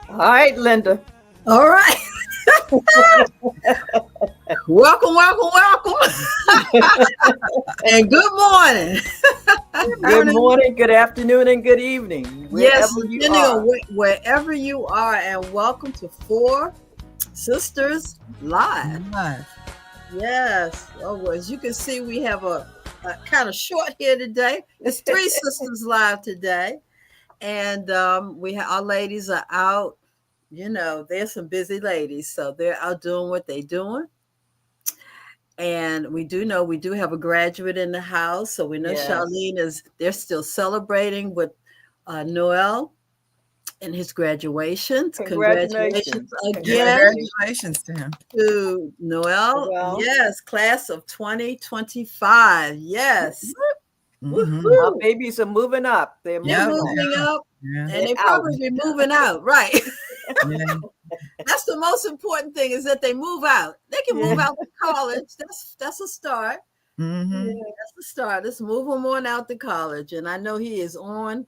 All right, Linda. All right. welcome. And good morning. Good morning, good afternoon, and good evening, Yes, wherever you depending are. on wherever you are, and welcome to Four Sisters Live. Live. Yes. Oh, well, as you can see, we have a kind of short here today. It's 3 Sisters Live today, and our ladies are out. You know, there's some busy ladies, so they're out doing what they're doing. And we do know we do have a graduate in the house. So we know Yes. Charlene they're still celebrating with Noel and his graduation. Congratulations. Again Congratulations to him. to Noel. Noel. Yes, class of 2025. Yes. Mhm. Our babies are moving up. They're They're moving moving up. up Yeah. and they And probably be moving out. Right. Yeah. That's the most important thing is that they move out. They can move Yeah. out to college. That's a start. Mhm. That's the start. Let's move him on out to college. And I know he is on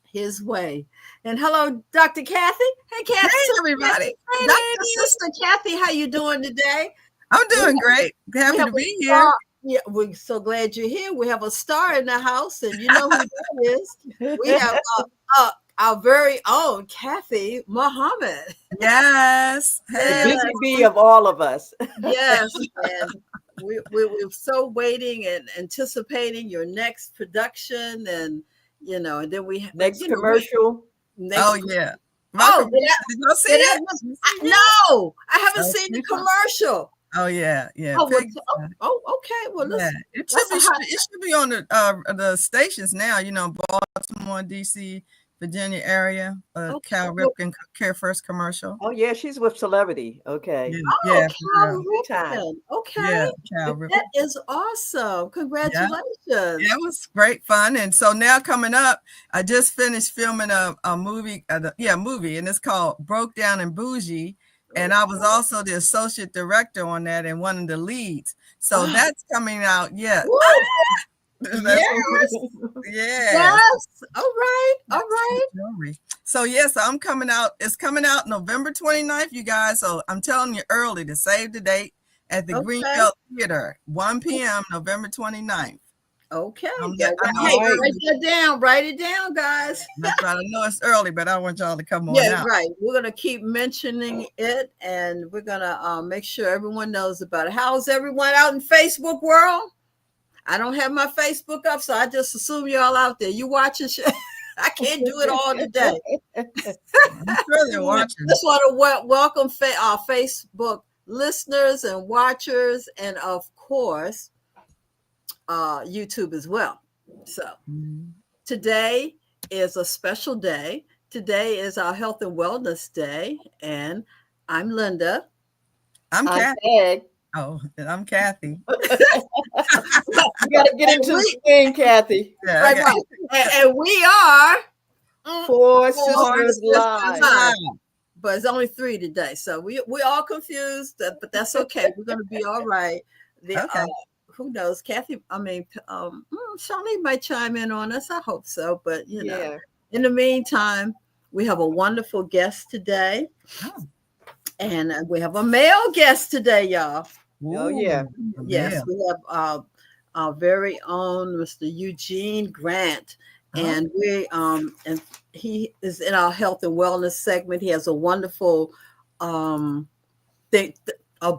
his way. And hello, Dr. Kathy. Hey, Kathy. Hey, everybody. Hey, Dr. Sister Kathy, how you doing today? I'm doing great. Happy to be here. Yeah, we're so glad you're here. We have a star in the house, and you know who that is. We have our very own Kathy Muhammad. Yes. The Hey. busy bee of all of us. Yes, and we're so waiting and anticipating your next production, and and then we Next commercial. Oh, yeah. Oh, Did you see it? no, I haven't Oh, seen the okay. commercial. Oh, yeah. Yeah. Oh, Pig- okay. Well, yeah. listen. It should be on the stations now, Baltimore, DC, Virginia area. Cal Ripken Care First commercial. Oh, yeah, she's with Celebrity. Okay. Yeah. Cal Time. Ripken. Okay. Yeah, Cal Ripken. That is awesome. Congratulations. Yeah, it was great fun. And so now coming up, I just finished filming a movie, movie, and it's called Broke Down and Bougie. And I was also the associate director on that and one of the leads. So that's coming out. Yeah. Yes. Yeah. Yes. All right. So yes, I'm coming out. It's coming out November 29th, you guys. So I'm telling you early to save the date at the Greenbelt Theater, 1 p.m. November 29th. Okay. Write it down, guys. That's right. I know it's early, but I want y'all to come on out. Right. We're gonna keep mentioning it, and we're gonna make sure everyone knows about it. How's everyone out in Facebook world? I don't have my Facebook up, so I just assume you're all out there. You watching shit? I can't do it all today. I'm sure they're watching. Just want to welcome our Facebook listeners and watchers, and of course, YouTube as well. So today is a special day. Today is our Health and Wellness Day, and I'm Linda. I'm Kathy. Ed. Oh, and I'm Kathy. You got to get into the thing, Kathy. Yeah, Right. And we are 4SistersLIVE. Live. But it's only 3 today, so we're all confused. But that's okay. We're going to be all right. Who knows? Kathy? Charlene might chime in on us. I hope so. But know, in the meantime, we have a wonderful guest today, and we have a male guest today, y'all. Oh yeah. Yes, we have our very own Mr. Eugene Grant. And and he is in our health and wellness segment. He has a wonderful a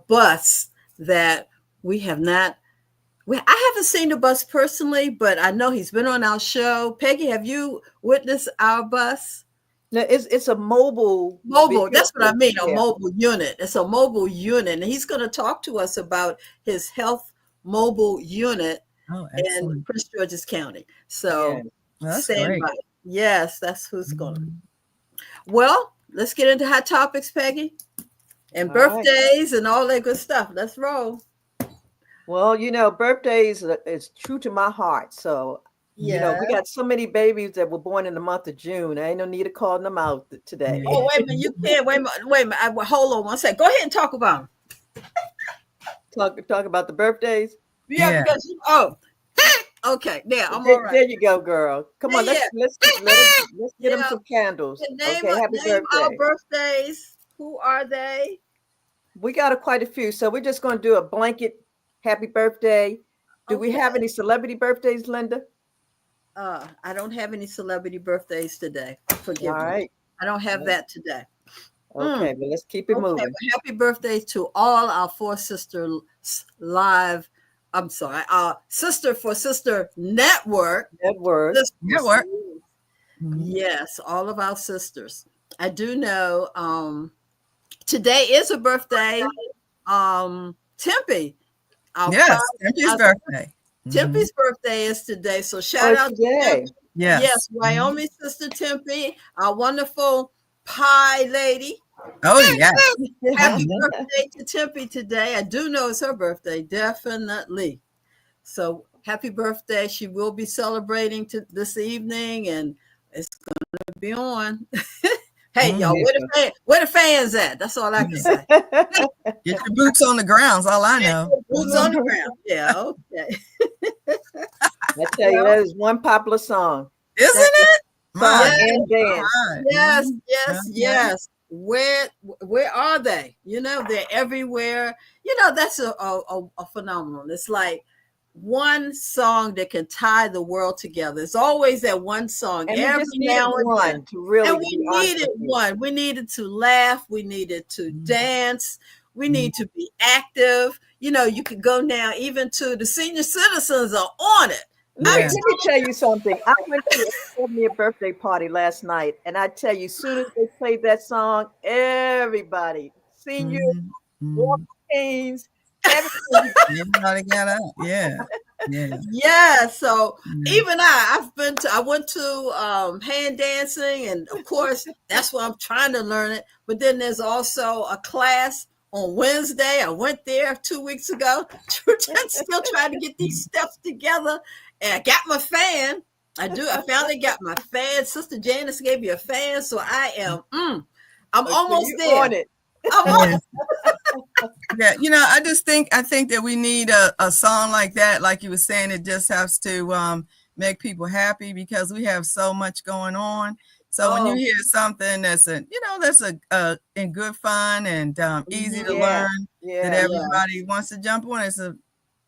bus that we have not. I haven't seen the bus personally, but I know he's been on our show. Peggy, have you witnessed our bus? No, it's a mobile. That's what I mean. A mobile unit. It's a mobile unit, and he's going to talk to us about his health mobile unit in Prince George's County. So. Stand by. Yes, that's who's going to. Well, let's get into hot topics, Peggy, and birthdays and all that good stuff. Let's roll. Well, birthdays is true to my heart. So, we got so many babies that were born in the month of June. I ain't no need of calling them out today. Oh, wait a minute. You can't. Wait a minute. Hold on one second. Go ahead and talk about them. Talk about the birthdays? Yeah. Because, Okay, yeah, I'm There, all right. there you go, girl. Come on, Yeah, let's get them yeah. some candles. Name Okay, happy name our birthday. birthdays. Who are they? We got quite a few, so we're just going to do a blanket happy birthday. Do we Okay. have any celebrity birthdays, Linda? I don't have any celebrity birthdays today. All Forgive me. right. I don't have that today. Okay, well, let's keep it Okay, moving. well, happy birthday to all our Four Sisters Live. I'm sorry, our Sister for Sister Network. Network. Network. Yes, all of our sisters. I do know today is a birthday. Tempe. Yes, Tempe's birthday. Tempe's birthday is today. So Oh, shout it's out to today. Tempe. Yes. Yes, Wyoming sister Tempe, our wonderful pie lady. Oh, yeah. Happy birthday to Tempe today. I do know it's her birthday, definitely. So happy birthday. She will be celebrating this evening and it's going to be on. Hey, y'all, where the fans at? That's all I can say. Get your boots on the ground. All I know. Boots on the ground. Yeah, okay. I tell you, that is one popular song. Isn't it? Song and dance. Yes. Where are they? You know, they're everywhere. You know, that's a phenomenon. It's like one song that can tie the world together. It's always that one song. And every we just needed now and one then. to really And we needed one. We needed to laugh. We needed to dance. We need to be active. You know, you could go now even to the senior citizens are on it. Let me tell you something. I went to a 70th birthday party last night, and I tell you, as soon as they played that song, everybody, seniors, walking canes, everybody got out. Yeah. So even I went to hand dancing, and of course that's why I'm trying to learn it. But then there's also a class on Wednesday. I went there 2 weeks ago. Still trying to get these steps together. And I got my fan. I finally got my fan. Sister Janice gave me a fan. So I am, I'm almost there. On it. Yeah, you know, I think that we need a song like that. Like you were saying, it just has to make people happy because we have so much going on. So when you hear something that's in good fun and easy to learn that everybody wants to jump on,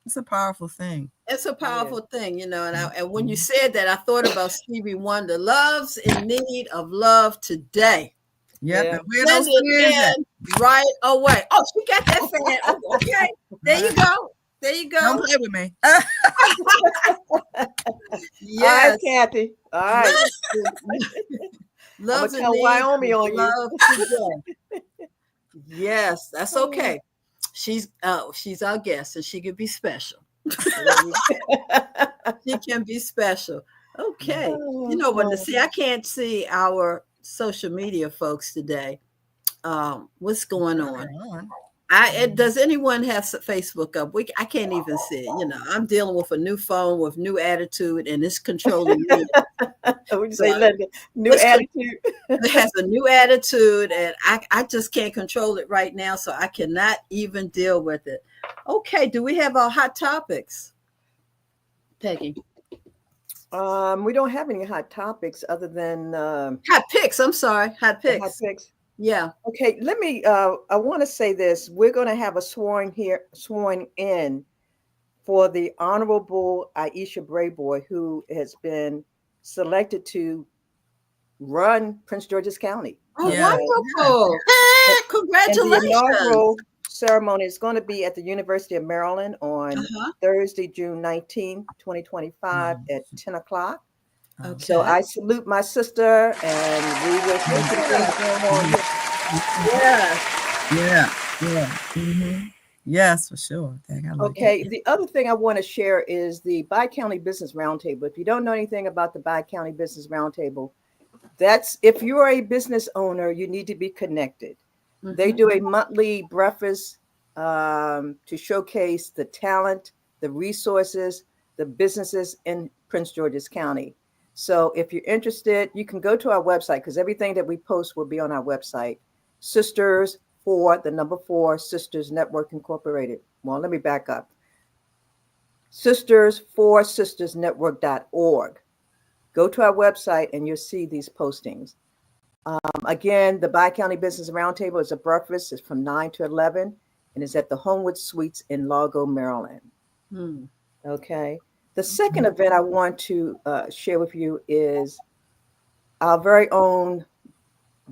it's a powerful thing. It's a powerful thing, you know. And when you said that, I thought about Stevie Wonder. Love's in need of love today. Yep. Send it in right away. Oh, she got that fan. Oh, okay. There you go. Don't play with me. Yes. All right, Kathy. All right. Love's in need Wyoming on love today. Yes, that's okay. She's our guest, and she can be special. She can be special. Okay. You know what? See, I can't see our social media folks today. What's going on? Does anyone have Facebook up? I can't even see it. You know, I'm dealing with a new phone with new attitude, and it's controlling me. New attitude. It has a new attitude, and I just can't control it right now, so I cannot even deal with it. Okay, do we have our hot topics, Peggy? We don't have any hot topics other than hot picks. I'm sorry, hot picks. Hot picks. Yeah. Okay, let me I want to say this. We're going to have a sworn in for the Honorable Aisha Brayboy, who has been selected to run Prince George's County. Oh, wonderful. Congratulations. And the inaugural ceremony is going to be at the University of Maryland on Thursday, June 19, 2025 at 10 o'clock. Okay. So I salute my sister, and we will see things going on here. Yes, for sure. Okay. The other thing I want to share is the Bi-County Business Roundtable. If you don't know anything about the Bi-County Business Roundtable, that's if you are a business owner, you need to be connected. They do a monthly breakfast to showcase the talent, the resources, the businesses in Prince George's County. So if you're interested, you can go to our website because everything that we post will be on our website. Sisters 4 Sisters Network Incorporated. Well, let me back up. sisters4sistersnetwork.org. Go to our website and you'll see these postings. Again, the Bi-County Business Roundtable is a breakfast. It's from 9 to 11 and it's at the Homewood Suites in Largo, Maryland. Okay. The second event I want to share with you is our very own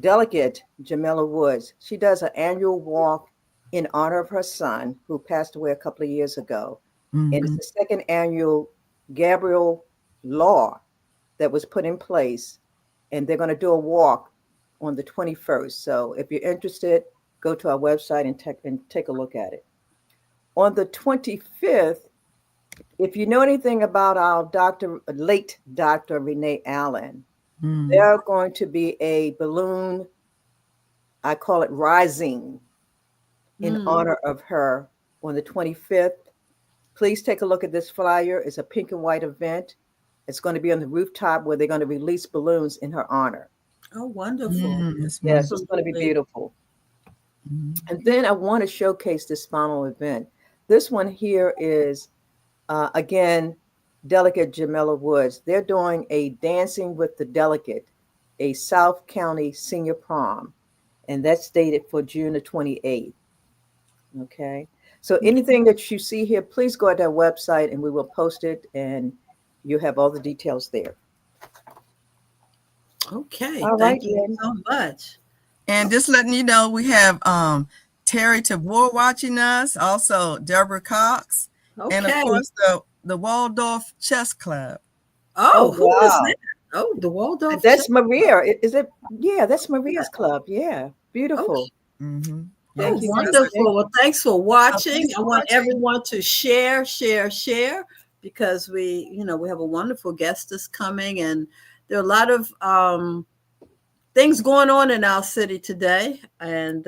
delegate, Jamila Woods. She does an annual walk in honor of her son, who passed away a couple of years ago. And it's the second annual Gabriel Law that was put in place. And they're going to do a walk on the 21st. So if you're interested, go to our website and take a look at it. On the 25th, if you know anything about our late Dr. Renee Allen, there are going to be a balloon, I call it Rising, in honor of her on the 25th. Please take a look at this flyer. It's a pink and white event. It's going to be on the rooftop where they're going to release balloons in her honor. Oh, wonderful. Yes, it's going to be beautiful. And then I want to showcase this final event. This one here is, again, Delegate Jamila Woods. They're doing a Dancing with the Delegate, a South County senior prom. And that's dated for June the 28th. Okay. So anything that you see here, please go to our website and we will post it and you have all the details there. Okay. All Thank right, you so much. And just letting you know, we have Terry Tabor watching us, also Deborah Cox, and of course the Waldorf Chess Club. Oh, who is that? Oh, the Waldorf. That's Maria. Is it? Yeah, that's Maria's club. Yeah, beautiful. Okay. Thank you. Wonderful. Well, thanks for watching. I want everyone to share, because we have a wonderful guest that's coming, and there are a lot of things going on in our city today. And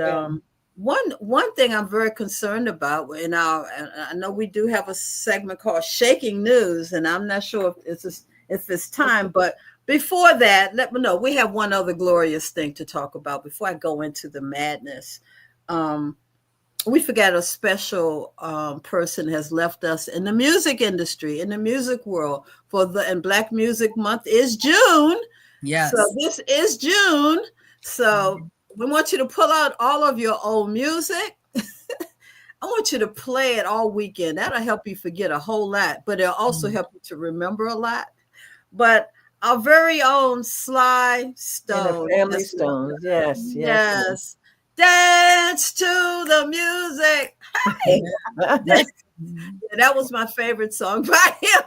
one thing I'm very concerned about and I know we do have a segment called Shaking News, and I'm not sure if it's time, but before that, let me know. We have one other glorious thing to talk about before I go into the madness. We forgot a special person has left us in the music industry, in the music world. And Black Music Month is June. Yes. So this is June. So we want you to pull out all of your old music. I want you to play it all weekend. That'll help you forget a whole lot, but it'll also help you to remember a lot. But our very own Sly Stone. And the Family Stones. Yes. Dance to the music. Hey. That was my favorite song by him.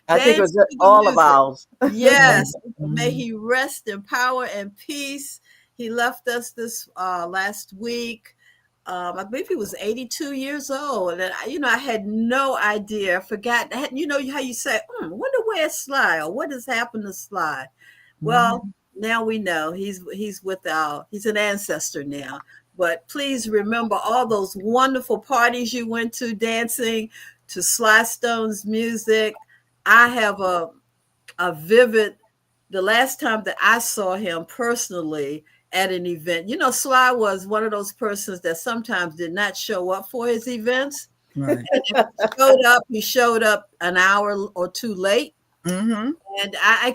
I think it was all of ours. Yes. May he rest in power and peace. He left us this last week. I believe he was 82 years old. And I had no idea. I forgot. How you say, wonder where's Sly, or what has happened to Sly? Well, now we know he's an ancestor now. But please remember all those wonderful parties you went to, dancing to Sly Stone's music. I have a vivid, the last time that I saw him personally at an event. Sly was one of those persons that sometimes did not show up for his events. Right. He showed up an hour or two late. And I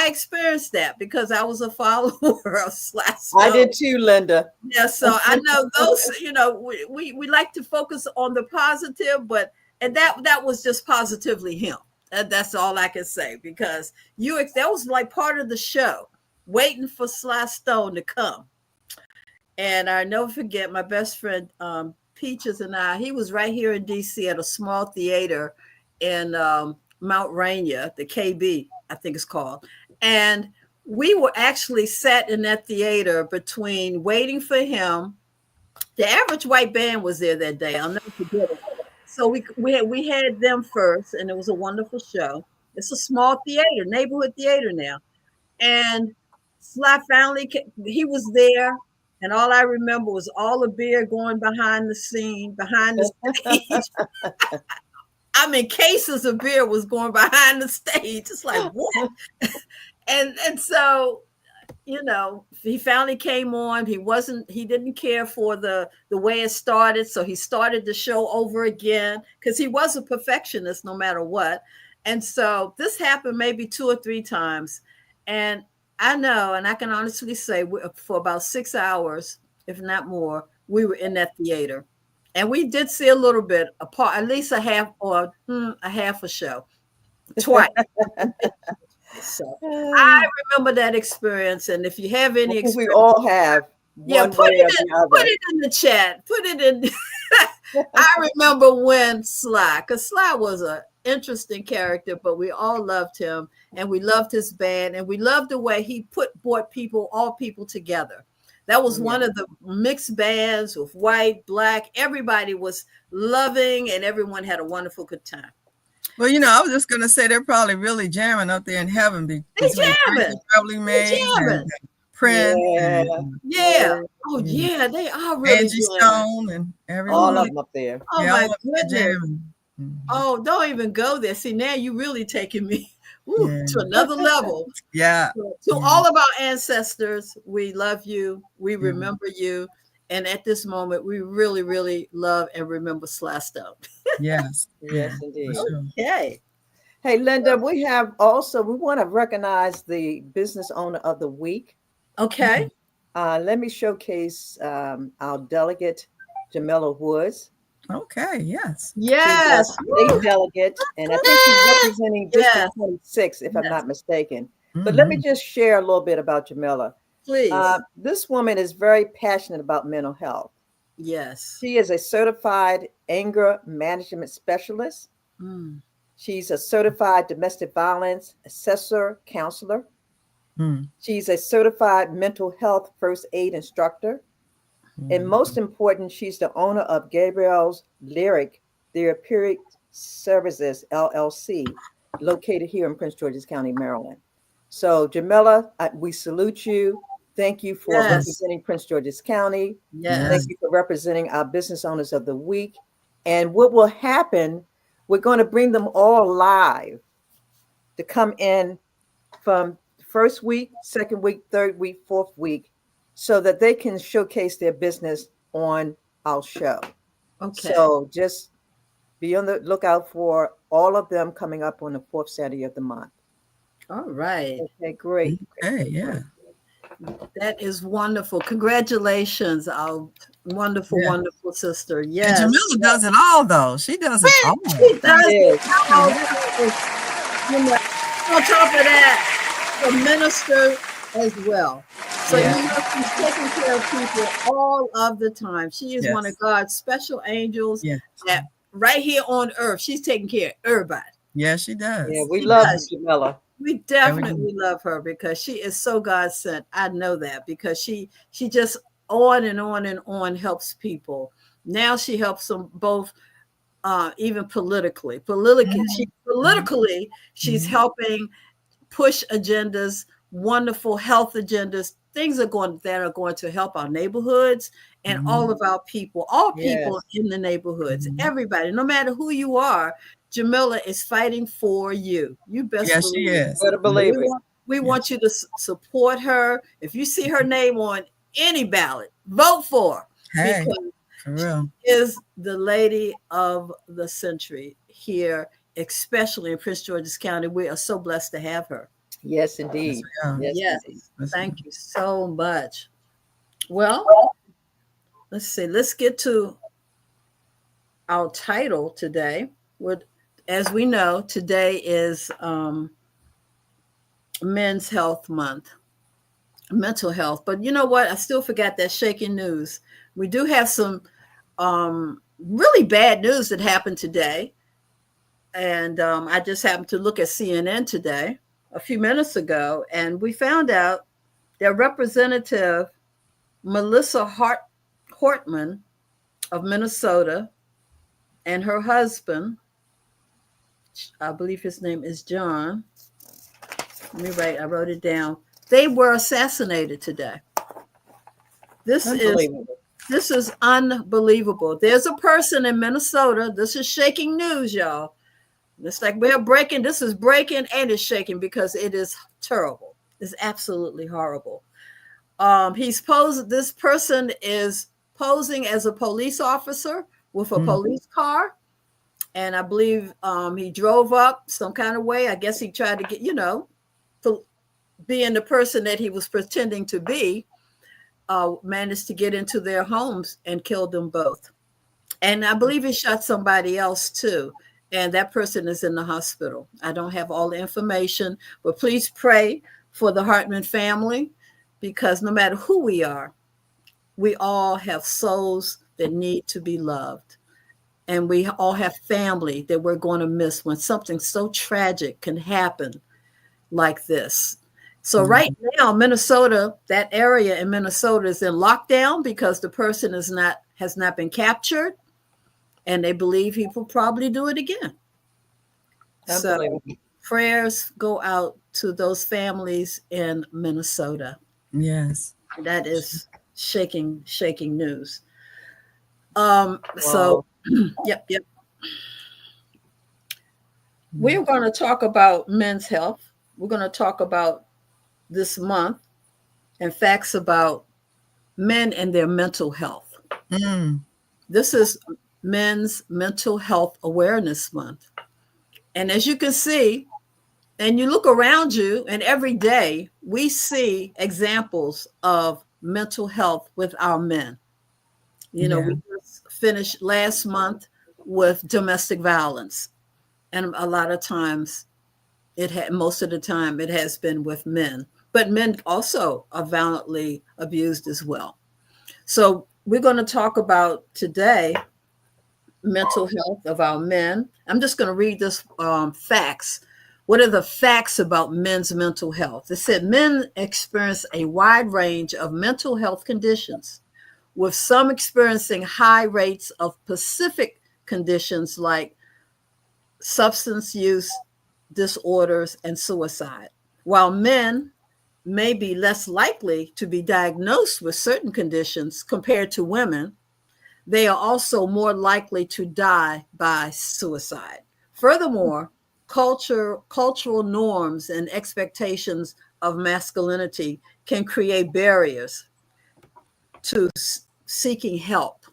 experienced that because I was a follower of Sly Stone. I did too, Linda. Yeah, so I know those, we like to focus on the positive, and that was just positively him. That's all I can say, because that was like part of the show, waiting for Sly Stone to come. And I never forget my best friend Peaches and he was right here in DC at a small theater in Mount Rainier, the KB, I think it's called. And we were actually sat in that theater between waiting for him. The Average White Band was there that day. I'll never forget it. So we had them first, and it was a wonderful show. It's a small theater, neighborhood theater now. And Sly finally he was there, and all I remember was all the beer going behind the stage. I mean, cases of beer was going behind the stage. It's like, what? and so you know, he finally came on. He didn't care for the way it started. So he started the show over again because he was a perfectionist no matter what. And so this happened maybe 2 or 3 times. And I know, and I can honestly say for about 6 hours, if not more, we were in that theater. And we did see a little bit apart, at least a half or a half a show twice. So I remember that experience, and if you have any experience, we all have one put way or it in, the other. put it in the chat. Put it in. I remember when Sly, because Sly was an interesting character, but we all loved him, and we loved his band, and we loved the way he brought all people together. That was one of the mixed bands with white, black. Everybody was loving, and everyone had a wonderful good time. Well, you know, I was just going to say they're probably really jamming up there in heaven. They jamming. Probably and Prince. Yeah. Oh, yeah. They are really Angie Stone and everyone. All of them up there. Oh, my goodness. Oh, don't even go there. See, now you really taking me to another level. To all of our ancestors, we love you. We remember you. And at this moment, we really, really love and remember Sly Stone. Yes. Yes, indeed. Okay. Hey, Linda, we want to recognize the business owner of the week. Okay. Let me showcase our delegate, Jamila Woods. Okay, yes. Yes. State delegate, and I think she's representing District 26, if I'm not mistaken. But let me just share a little bit about Jamila. Please. This woman is very passionate about mental health. Yes. She is a certified anger management specialist. She's a certified domestic violence assessor counselor. She's a certified mental health first aid instructor. And most important, she's the owner of Gabriel's Lyric Therapeutic Services, LLC, located here in Prince George's County, Maryland. So, Jamila, we salute you. Thank you for representing Prince George's County. Thank you for representing our business owners of the week. And what will happen, we're going to bring them all live to come in from first week, second week, third week, fourth week, so that they can showcase their business on our show. Okay. So just be on the lookout for all of them coming up on the fourth Saturday of the month. All right. Okay, great. Okay, yeah. That is wonderful. Congratulations, our wonderful, wonderful sister. Yes. And Jamila does it all, though. She does it all. She does it all. On top of that, the minister as well. So you know she's taking care of people all of the time. She is one of God's special angels that right here on earth, she's taking care of everybody. Yeah, she does. Yeah, we love Jamila. We definitely love her because she is so God sent. I know that because she just on and on and on helps people. Now she helps them both, even politically. She's helping push agendas, wonderful health agendas. Things that are going to help our neighborhoods and all of our people, all people in the neighborhoods, everybody, no matter who you are. Jamila is fighting for you. You best believe she is. Better believe it. We want you to support her. If you see her name on any ballot, vote for her. Hey, because for real. she is the lady of the century here, especially in Prince George's County. We are so blessed to have her. Yes, indeed. Yes. Thank you so much. Well, let's see. Let's get to our title today. As we know, today is Men's Health Month, mental health. But you know what? I still forgot that shaking news. We do have some really bad news that happened today. And I just happened to look at CNN today a few minutes ago, and we found out that Representative Melissa Hortman of Minnesota and her husband, I believe his name is John. I wrote it down. They were assassinated today. This is unbelievable. There's a person in Minnesota. This is shaking news, y'all. It's like we're breaking. This is breaking and it's shaking because it is terrible. It's absolutely horrible. This person is posing as a police officer with a police car. And I believe he drove up some kind of way. I guess he tried to get, to being the person that he was pretending to be, managed to get into their homes and killed them both. And I believe he shot somebody else too. And that person is in the hospital. I don't have all the information, but please pray for the Hartman family, because no matter who we are, we all have souls that need to be loved. And we all have family that we're going to miss when something so tragic can happen like this. So right now, Minnesota, that area in Minnesota is in lockdown because the person has not been captured, and they believe he will probably do it again. So prayers go out to those families in Minnesota. Yes. That is shaking news. So yep. We're going to talk about men's health. We're going to talk about this month and facts about men and their mental health. This is Men's Mental Health Awareness Month. And as you can see, and you look around you, and every day we see examples of mental health with our men. We just finished last month with domestic violence. And a lot of times most of the time it has been with men, but men also are violently abused as well. So we're going to talk about today mental health of our men. I'm just going to read this facts. What are the facts about men's mental health? It said men experience a wide range of mental health conditions, with some experiencing high rates of specific conditions like substance use disorders and suicide. While men may be less likely to be diagnosed with certain conditions compared to women, they are also more likely to die by suicide. Furthermore, cultural norms and expectations of masculinity can create barriers to seeking help,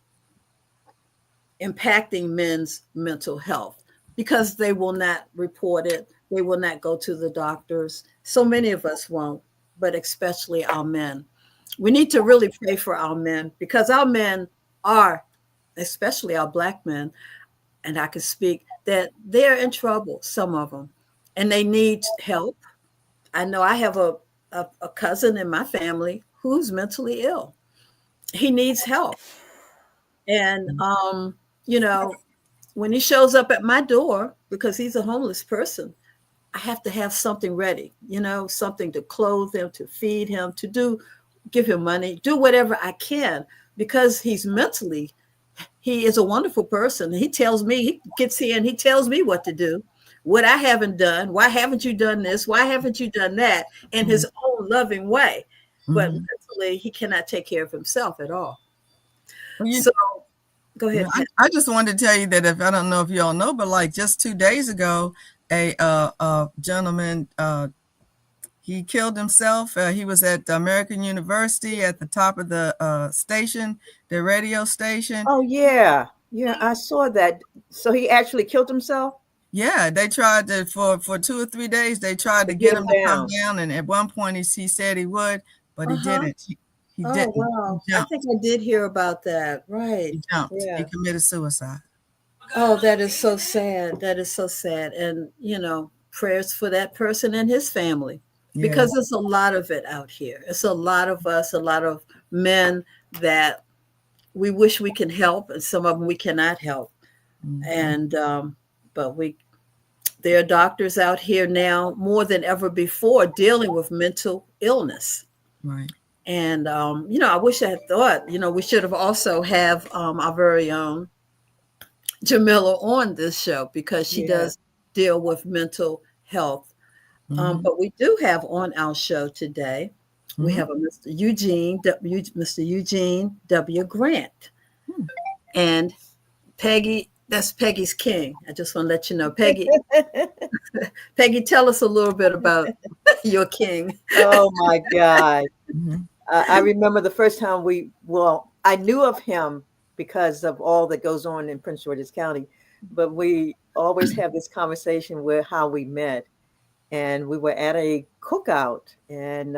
impacting men's mental health, because they will not report it. They will not go to the doctors. So many of us won't, but especially our men. We need to really pray for our men, because our men are, especially our Black men, and I can speak, that they're in trouble, some of them, and they need help. I know I have a cousin in my family who's mentally ill. He needs help. And, when he shows up at my door, because he's a homeless person, I have to have something ready, something to clothe him, to feed him, give him money, do whatever I can, because he is a wonderful person. He gets here and he tells me what to do, what I haven't done. Why haven't you done this? Why haven't you done that? In his own loving way. But mentally, he cannot take care of himself at all. So go ahead. I just wanted to tell you that I don't know if you all know, but like just 2 days ago, a gentleman, he killed himself. He was at American University at the top of the station, the radio station. Oh, yeah. Yeah, I saw that. So he actually killed himself? Yeah, they tried to, for 2 or 3 days, they tried to get him to come down. And at one point he said he would, but he didn't. He didn't. Wow. I think I did hear about that. Right. He jumped. Yeah. He committed suicide. Oh, that is so sad. That is so sad. And, prayers for that person and his family, because there's a lot of it out here. It's a lot of us, a lot of men that we wish we can help, and some of them we cannot help. And, but there are doctors out here now more than ever before dealing with mental illness. Right. And, I wish I had thought, we should have also have our very own Jamila on this show, because she does deal with mental health. But we do have on our show today, we have a Mr. Eugene W. Grant. And Peggy, that's Peggy's king. I just want to let you know, Peggy. Peggy, tell us a little bit about your king. Oh my God. I remember the first time I knew of him because of all that goes on in Prince George's County, but we always have this conversation where how we met. And we were at a cookout, and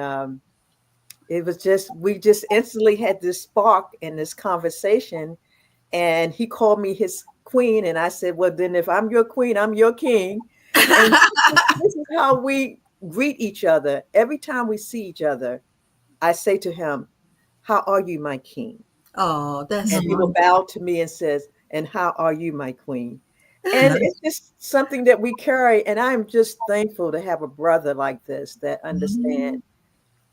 it was we just instantly had this spark in this conversation. And he called me his queen, and I said, well, then if I'm your queen, I'm your king. And this is how we greet each other. Every time we see each other, I say to him, how are you, my king? Oh, that's And he will bow to me and says, and how are you, my queen? And it's just something that we carry. And I'm just thankful to have a brother like this that understands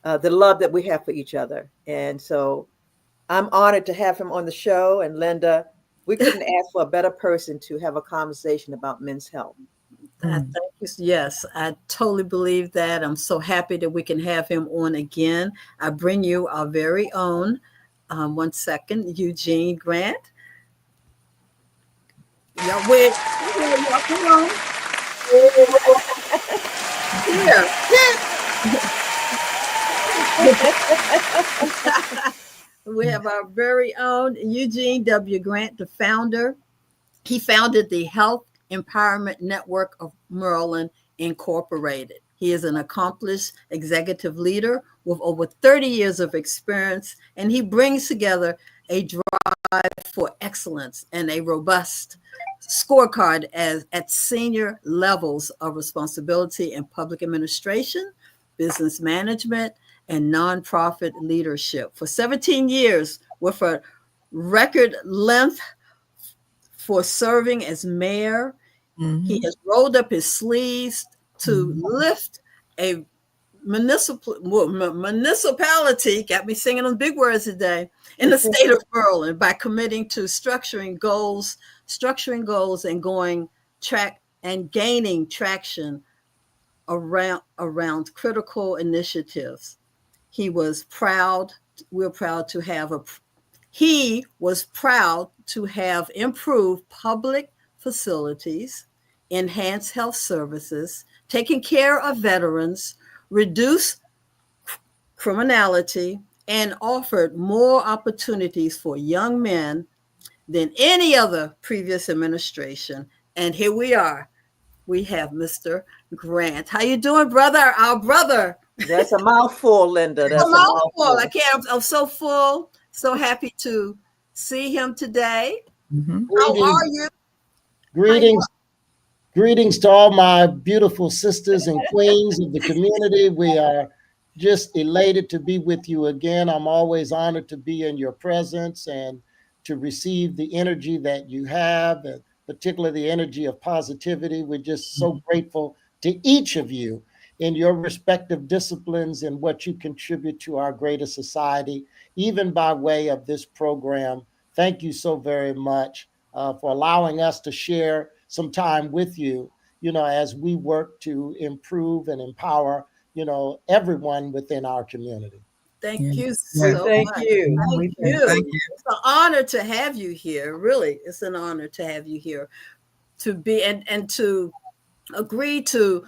the love that we have for each other. And so I'm honored to have him on the show. And Linda, we couldn't ask for a better person to have a conversation about men's health. Thank you. Yes, I totally believe that. I'm so happy that we can have him on again. I bring you our very own, 1 second, Eugene Grant. Yeah, wait. Come on. Here. We have our very own Eugene W. Grant, the founder. He founded the Health Empowerment Network of Maryland, Incorporated. He is an accomplished executive leader with over 30 years of experience, and he brings together a drive for excellence and a robust scorecard at senior levels of responsibility in public administration, business management, and nonprofit leadership. For 17 years, with a record length for serving as mayor, he has rolled up his sleeves to lift a municipality, got me singing those big words today, in the state of Maryland by committing to structuring goals and gaining traction around critical initiatives. He was proud to have improved public facilities, enhanced health services, taken care of veterans, reduced criminality, and offered more opportunities for young men than any other previous administration. And here we are. We have Mr. Grant. How you doing, brother? Our brother. That's a mouthful, Linda. That's a mouthful. I can't. I'm so full. So happy to see him today. How are you? Greetings to all my beautiful sisters and queens of the community. We are just elated to be with you again. I'm always honored to be in your presence and to receive the energy that you have, and particularly the energy of positivity. We're just so grateful to each of you in your respective disciplines and what you contribute to our greater society, even by way of this program. Thank you so very much for allowing us to share some time with you, as we work to improve and empower, everyone within our community. Thank you so much. Thank you. Thank you. It's an honor to have you here. Really, it's an honor to have you here, to be and to agree to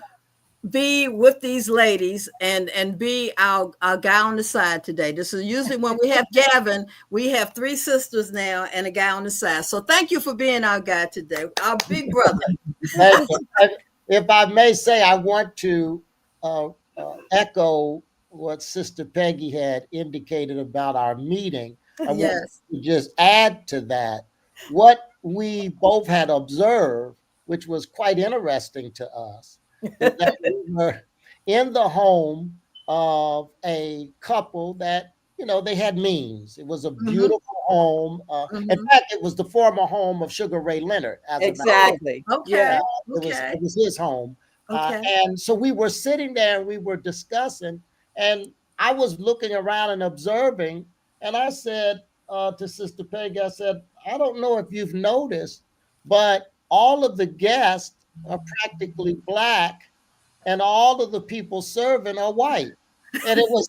be with these ladies and be our guy on the side today. This is usually when we have Gavin, we have 3 sisters now and a guy on the side. So thank you for being our guy today, our big brother. If I may say, I want to echo what Sister Peggy had indicated about our meeting. I want to just add to that what we both had observed, which was quite interesting to us, that we were in the home of a couple that, they had means. It was a beautiful home. In fact, it was the former home of Sugar Ray Leonard. Exactly. Okay. It was his home. And so we were sitting there and we were discussing, and I was looking around and observing, and I said to Sister Peggy, I said, I don't know if you've noticed, but all of the guests are practically Black, and all of the people serving are white. And it was,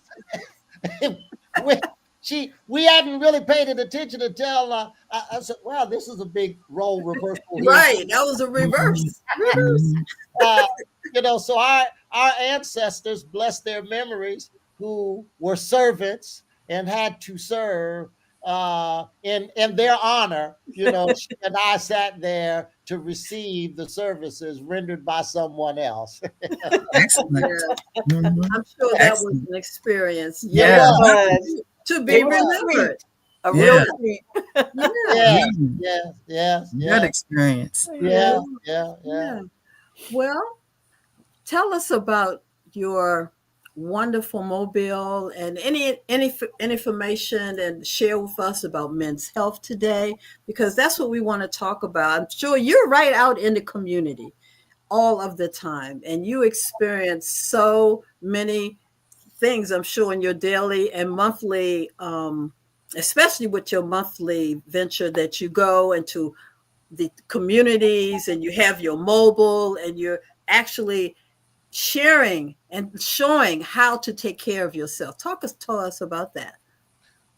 we hadn't really paid attention until I said, wow, this is a big role reversal here. Right, that was a reverse. So our ancestors, bless their memories, who were servants and had to serve in their honor. You know, she and I sat there to receive the services rendered by someone else. Excellent. Yeah. Mhm. I'm sure that was Excellent. an experience. Yeah. was. To be It was remembered. a Yeah. real treat. Yeah. Yes, Mm. yes, yes, Good yes. experience. Yeah, yeah, yeah. Yeah. Well, tell us about your wonderful mobile and any information and share with us about men's health today, because that's what we want to talk about. I'm sure you're right out in the community all of the time, and you experience so many things, I'm sure, in your daily and monthly, especially with your monthly venture that you go into the communities and you have your mobile and you're actually sharing and showing how to take care of yourself. Tell us about that.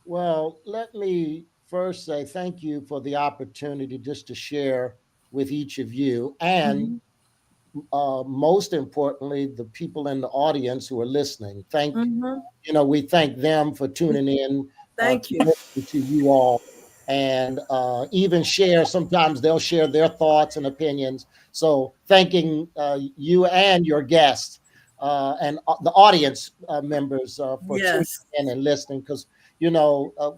Well, let me first say thank you for the opportunity just to share with each of you, and Mhm. most importantly, the people in the audience who are listening. Mhm. We thank them for tuning in, Thank to you. listen to you all, and even share. Sometimes they'll share their thoughts and opinions. So, thanking you and your guests and the audience members for tuning Yes. in and listening, because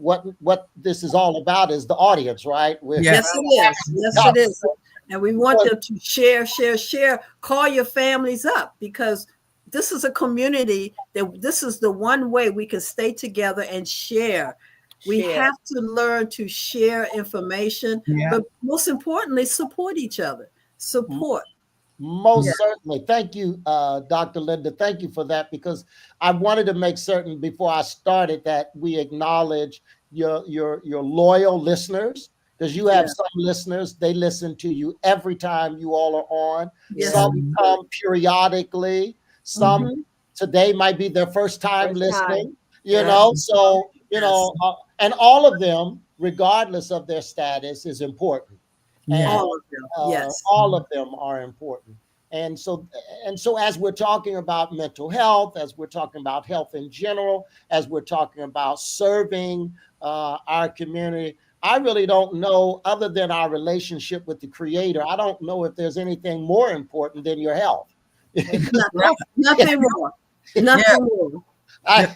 what this is all about is the audience, right? Yeah. Yes, it is. Yes, it is. And we want them to share, share, share. Call your families up, because this is a community that this is the one way we can stay together and share. We Share. have to learn to share information, Yeah. but most importantly, support each other. Support. Most Yeah. certainly. Thank you, Dr. Linda. Thank you for that, because I wanted to make certain before I started that we acknowledge your loyal listeners, because you have Yeah. some listeners, they listen to you every time you all are on. Yes. Some Mhm. come periodically. Some Mhm. today might be their first time First time. listening, Yeah. So, Yes. and all of them, regardless of their status, is important. Yeah. And All of them. Yes. all of them are important. And so as we're talking about mental health, as we're talking about health in general, as we're talking about serving our community, I really don't know, other than our relationship with the creator, I don't know if there's anything more important than your health. Nothing, nothing more. Yeah. Nothing more. I,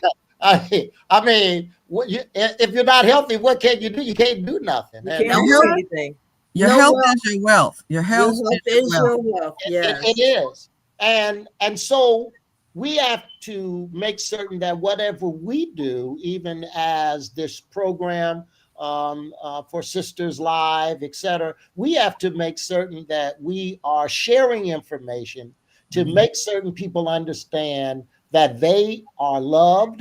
I mean, if you're not healthy, what can you do? You can't do nothing. You And can't Your do health, anything. your No health wealth. is your wealth. Your Your health health is your is wealth. your wealth. it Yes. is. And so we have to make certain that whatever we do, even as this program for Sisters Live, etc., we have to make certain that we are sharing information to Mhm. make certain people understand that they are loved.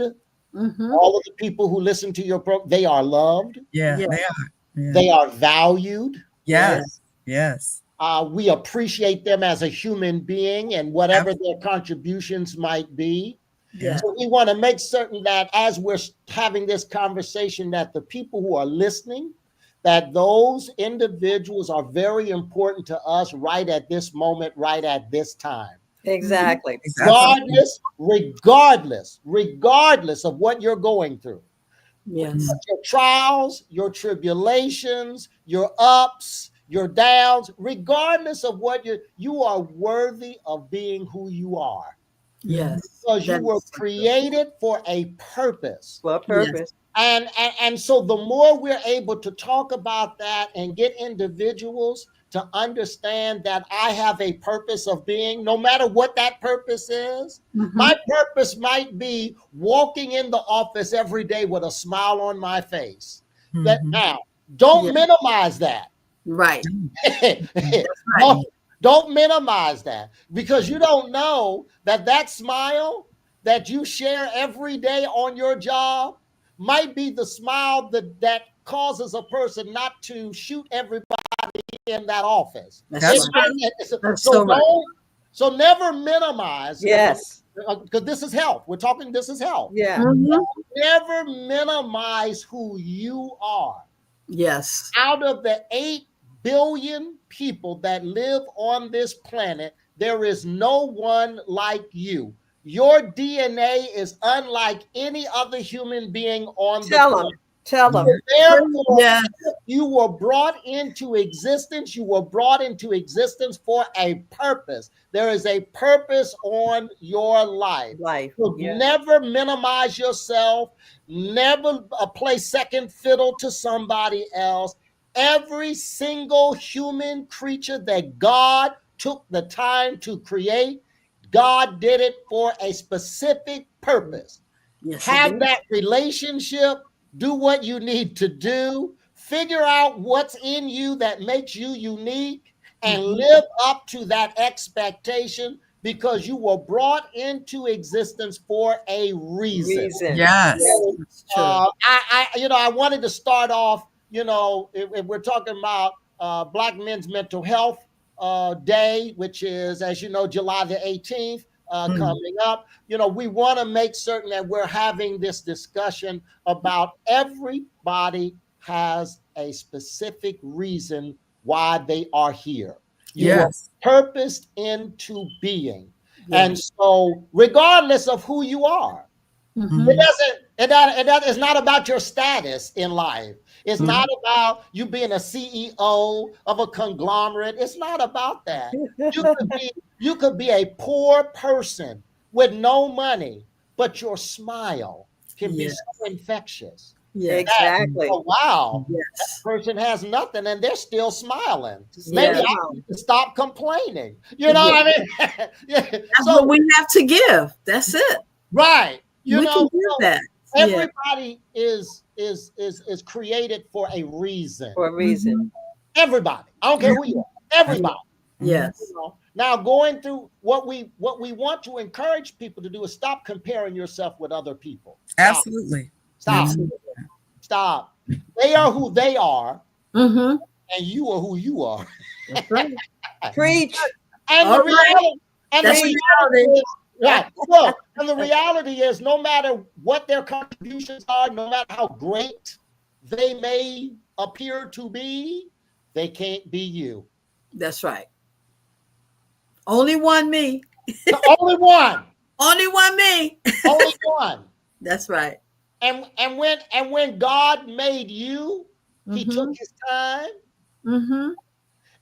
Mm-hmm. All of the people who listen to your program, they are loved, Yeah, Yes. they are. Yeah. they are valued. Yes. Yes. Yes. We appreciate them as a human being and whatever their contributions might be. Yeah. Yes. So we want to make certain that as we're having this conversation, that the people who are listening, that those individuals are very important to us right at this moment, right at this time. Exactly. Exactly. Regardless of what you're going through, Yes. your trials, your tribulations, your ups, your downs, regardless of what you are worthy of being who you are, Yes. because you That were is so true. created for a purpose. For a Yes. purpose. And so the more we're able to talk about that and get individuals to understand that I have a purpose of being, no matter what that purpose is, Mm-hmm. my purpose might be walking in the office every day with a smile on my face. That Mhm. now, don't Yeah. minimize that. Right. That's right. don't minimize that, because you don't know that smile that you share every day on your job might be the smile that causes a person not to shoot everybody in that office. That's That's right. true. That's So so right. so never minimize, Yes. because this is health. We're talking, this is health. Yeah. Mm-hmm. Never minimize who you are. Yes. Out of the 8 billion people that live on this planet, there is no one like you. Your DNA is unlike any other human being on the Tell planet. them. Tell them. Therefore, Yeah. you were brought into existence. You were brought into existence for a purpose. There is a purpose on your life. Life. So Yeah. never minimize yourself. Never play second fiddle to somebody else. Every single human creature that God took the time to create, God did it for a specific purpose. Yes, Have that relationship, do what you need to do, figure out what's in you that makes you unique, and live up to that expectation, because you were brought into existence for a reason. Yes. So, I wanted to start off, if we're talking about Black Men's Mental Health Day, which is, as you know, July the 18th. Coming up, we want to make certain that we're having this discussion about everybody has a specific reason why they are here. You are purposed into being. And so, regardless of who you are, it's not about your status in life. It's not about you being a CEO of a conglomerate. It's not about that. You could be a poor person with no money, but your smile can be so infectious. Exactly. Oh, wow. That person has nothing and they're still smiling. Maybe I need to stop complaining. You know what I mean? That's what we have to give. That's it. Right. We can do that. Everybody is created for a reason. For a reason. Everybody. I don't care who you are. Everybody. Yes. Now, going through what we want to encourage people to do is stop comparing yourself with other people. Absolutely. Stop. They are who they are, and you are who you are. Preach. And the reality is, right. Well, and the reality is, no matter what their contributions are, no matter how great they may appear to be, they can't be you. That's right. Only one me. Only one. Only one me. Only one. That's right. And when God made you, He took His time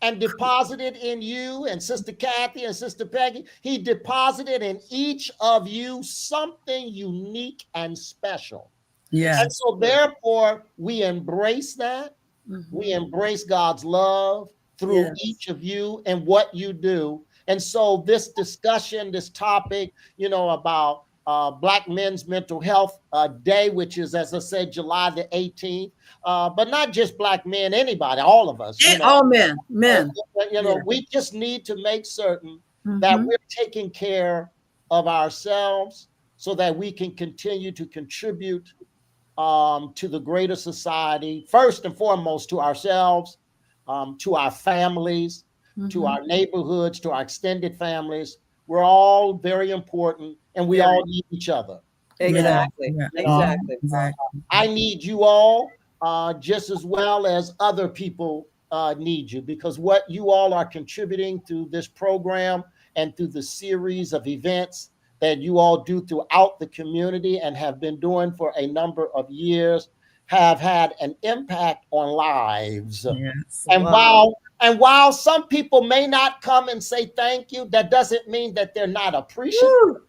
and deposited in you and Sister Kathy and Sister Peggy. He deposited in each of you something unique and special. Yes. And so therefore, we embrace that. We embrace God's love through each of you and what you do. And so this discussion, this topic, about Black Men's Mental Health Day, which is, as I said, July the 18th, but not just Black men, anybody, all of us. All men. We just need to make certain that we're taking care of ourselves so that we can continue to contribute to the greater society, first and foremost to ourselves, to our families, to our neighborhoods, to our extended families. We're all very important, and we all need each other. Exactly. Exactly. I need you all just as well as other people need you, because what you all are contributing through this program and through the series of events that you all do throughout the community and have been doing for a number of years have had an impact on lives. Yes. And while some people may not come and say thank you, that doesn't mean that they're not appreciative.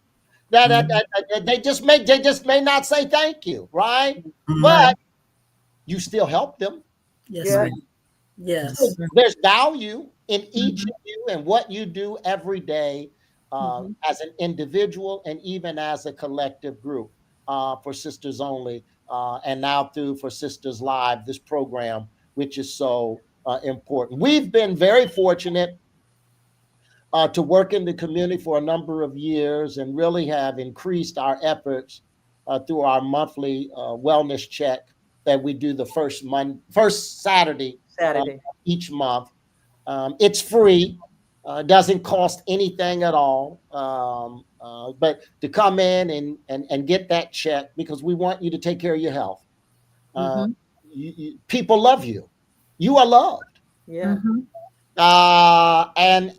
That they just may not say thank you, right? But you still help them. Yes. So there's value in each of you and what you do every day as an individual and even as a collective group for Sisters Only, and now through for Sisters Live, this program, which is so important. We've been very fortunate to work in the community for a number of years and really have increased our efforts through our monthly wellness check that we do the first Saturday each month. It's free. Doesn't cost anything at all. But to come in and get that check, because we want you to take care of your health. People love you. You are loved. Yeah. And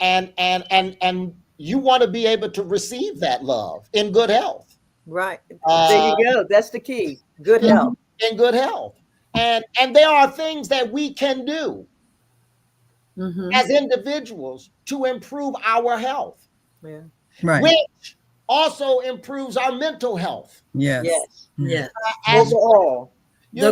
you want to be able to receive that love in good health. Right. There you go. That's the key. Good health. In good health. And there are things that we can do as individuals to improve our health. Yeah. Right. Which also improves our mental health. Yes. Yes. Yes. As overall. you know,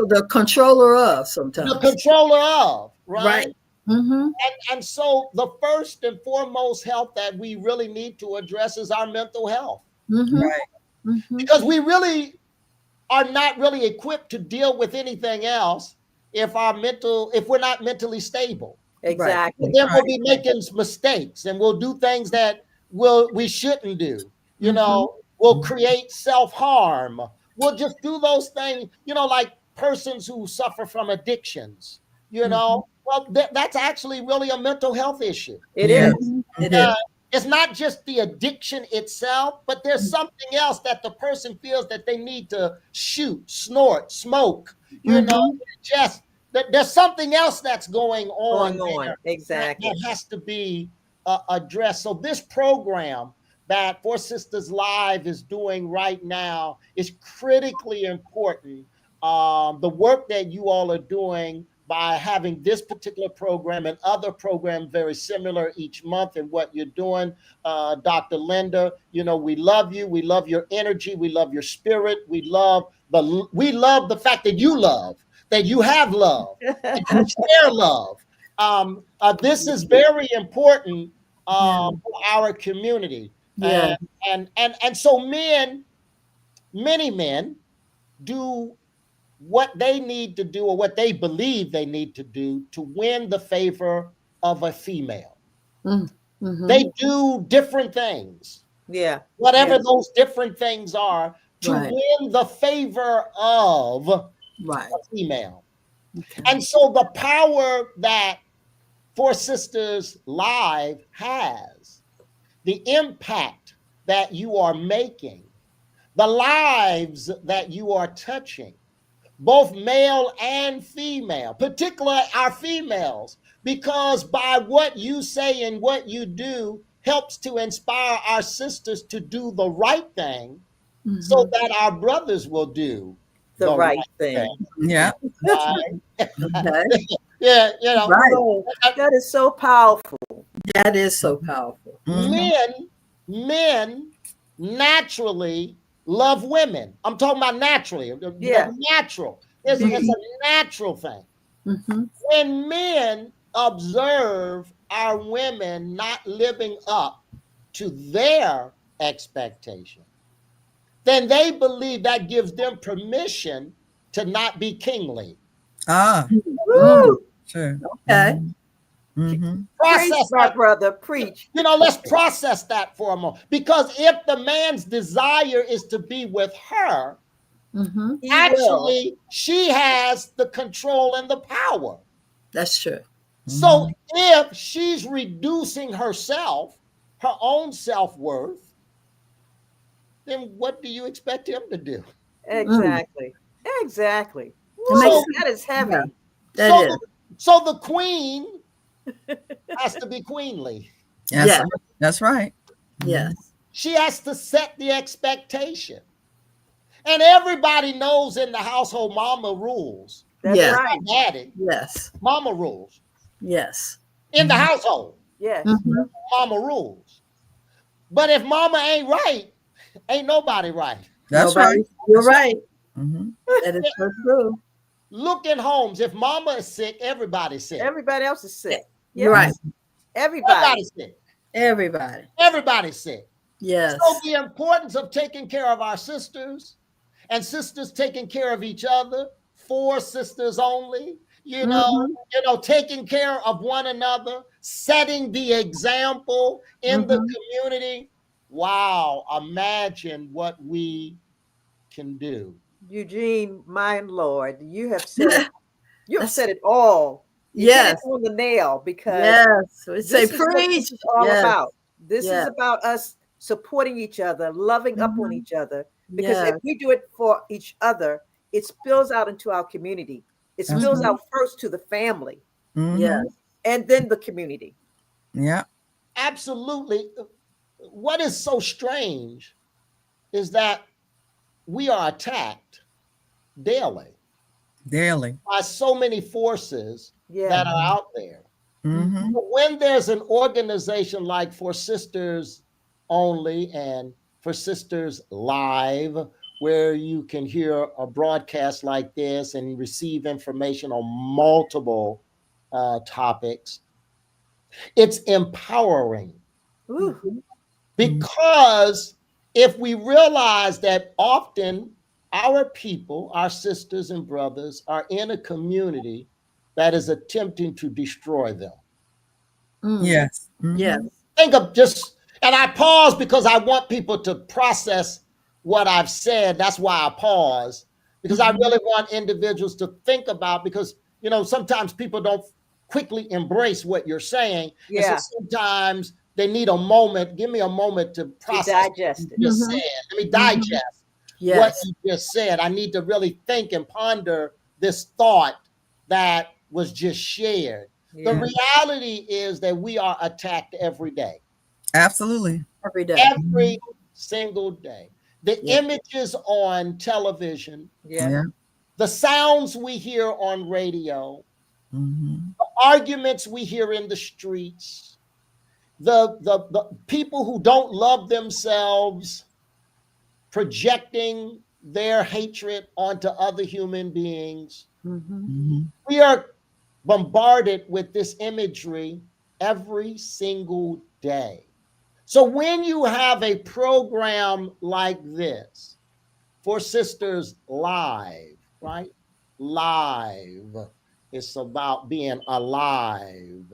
the controller of sometimes. the controller of, right? Mm-hmm. And so the first and foremost health that we really need to address is our mental health. Mm-hmm. Right. Mm-hmm. Because we really are not really equipped to deal with anything else if we're not mentally stable. Exactly. Then we'll be making mistakes and we'll do things that we shouldn't do. You know, we'll create self-harm. We'll just do those things, you know, like persons who suffer from addictions, you know. Well, that's actually really a mental health issue. It is. It is. It's not just the addiction itself, but there's something else that the person feels that they need to shoot, snort, smoke, you know, just there's something else that's going on there Exactly. that has to be addressed. So this program that 4SistersLIVE is doing right now is critically important. The work that you all are doing by having this particular program and other programs very similar each month and what you're doing, Dr. Linda, you know, we love you. We love your energy. We love your spirit. We love the fact that you love, that you have love, that you share love. This is very important for our community. Yeah. And so many men do what they need to do or what they believe they need to do to win the favor of a female. They do different things. Yeah. Whatever those different things are to win the favor of a female. And so the power that 4SistersLIVE has, the impact that you are making, the lives that you are touching, both male and female, particularly our females, because by what you say and what you do helps to inspire our sisters to do the right thing so that our brothers will do the right thing. Yeah. Yeah, you know. Oh, that is so powerful. That is so powerful. Men naturally love women. I'm talking about naturally. Yeah. Natural. It's a natural thing. When men observe our women not living up to their expectation, then they believe that gives them permission to not be kingly. Sure. Okay. Preach, my brother, preach. You know, let's process that for a moment. Because if the man's desire is to be with her, actually, she has the control and the power. That's true. So if she's reducing herself, her own self-worth, then what do you expect him to do? Exactly. Exactly. So, that is heavy. So the queen has to be queenly. Yes, that's right. Yes. She has to set the expectation. And everybody knows in the household, mama rules. That's right. Daddy. Yes. Mama rules. Yes. In the household. Yes. Mama rules. But if mama ain't right, ain't nobody right. That's right. You're right. That is so true. Look in homes. If mama is sick, everybody's sick. Everybody else is sick. You're right. Everybody's sick. Everybody's sick. Yes. So the importance of taking care of our sisters and sisters taking care of each other, 4 sisters only, you know, taking care of one another, setting the example in the community. Wow, imagine what we can do. Eugene, my Lord, you have said it. You have said it all. You hit it on the nail, because we say this is what preach. this is all about. This is about us supporting each other, loving up on each other. Because if we do it for each other, it spills out into our community. It spills out first to the family, and then the community. Yeah. absolutely. What is so strange is that we are attacked daily by so many forces that are out there. Mm-hmm. When there's an organization like 4Sisters Only and 4Sisters Live, where you can hear a broadcast like this and receive information on multiple topics, it's empowering. Ooh. Because if we realize that often our people, our sisters and brothers, are in a community that is attempting to destroy them. Yes. Yes. Think of just, and I pause because I want people to process what I've said. That's why I pause, because I really want individuals to think about, because, you know, sometimes people don't quickly embrace what you're saying. Yeah. And so sometimes they need a moment. Give me a moment to process digest what it. you just said. Let me digest what you just said. I need to really think and ponder this thought that was just shared. The reality is that we are attacked every day. Absolutely. Every day. Every single day. The images on television, Yeah. the sounds we hear on radio, Mm-hmm. the arguments we hear in the streets, the people who don't love themselves projecting their hatred onto other human beings. We are bombarded with this imagery every single day. So when you have a program like this, 4Sisters Live, right? Live. It's about being alive.